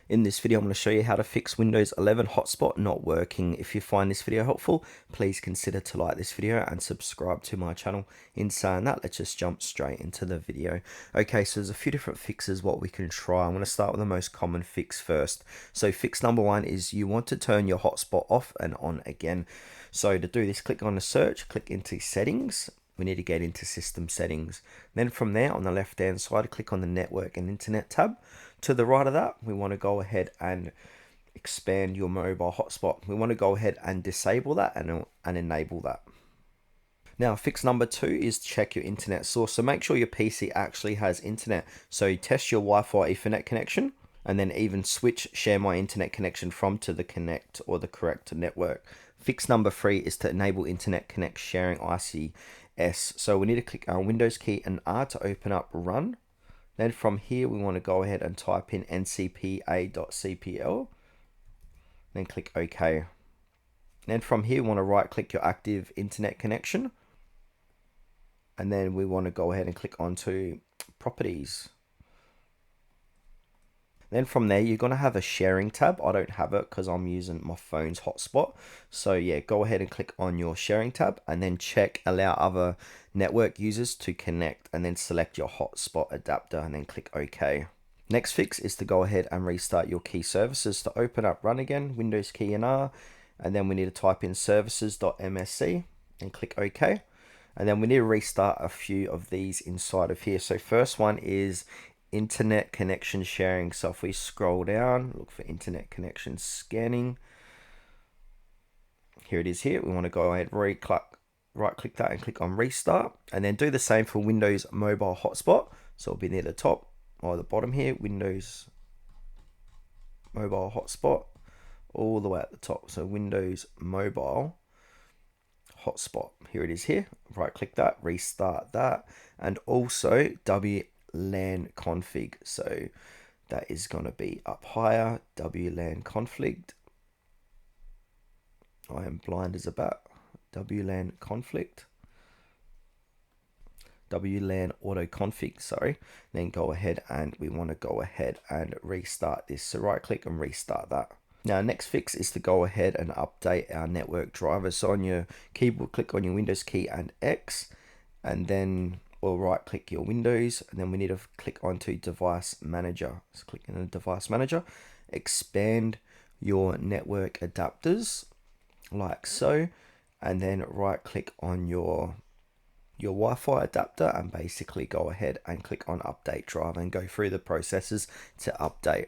In this video, I'm going to show you how to fix Windows 11 hotspot not working. If you find this video helpful, please consider to like this video and subscribe to my channel. In saying that, let's just jump straight into the video. Okay, so there's a few different fixes what we can try. I'm going to start with the most common fix first. So fix number one is you want to turn your hotspot off and on again. So to do this, click on the search, click into settings. We need to get into system settings. Then from there on the left hand side, click on the network and internet tab. To the right of that, we want to go ahead and expand your mobile hotspot. We want to go ahead and disable that and enable that. Now, fix number two is check your internet source. So make sure your PC actually has internet. So test your Wi-Fi Ethernet connection and then even switch share my internet connection from to the connect or the correct network. Fix number three is to enable internet connect sharing ICS. So we need to click our Windows key and R to open up run. Then from here, we want to go ahead and type in ncpa.cpl. Then click OK. Then from here, we want to right click your active internet connection. And then we want to go ahead and click onto properties. Then from there, you're going to have a sharing tab. I don't have it because I'm using my phone's hotspot. So yeah, go ahead and click on your sharing tab and then check allow other network users to connect and then select your hotspot adapter and then click OK. Next fix is to go ahead and restart your key services. To open up run again, Windows key and R, and then we need to type in services.msc and click OK. And then we need to restart a few of these inside of here. So first one is internet connection sharing. So if we scroll down, look for internet connection scanning. Here it is here. We want to go ahead, right click that and click on restart. And then do the same for Windows mobile hotspot. So it'll be near the top or the bottom here, Windows mobile hotspot, all the way at the top. So Windows mobile hotspot. Here it is here. Right click that, restart that. And also WLAN config. So that is going to be up higher, WLAN config. I am blind as a bat. WLAN config. WLAN auto config, sorry. Then go ahead and we want to go ahead and restart this. So right click and restart that. Now, next fix is to go ahead and update our network drivers. So on your keyboard, click on your Windows key and X, and then we'll right click your Windows, and then we need to click onto device manager. So click in the device manager, expand your network adapters like so, and then right click on your Wi-Fi adapter and basically go ahead and click on update driver and go through the processes to update.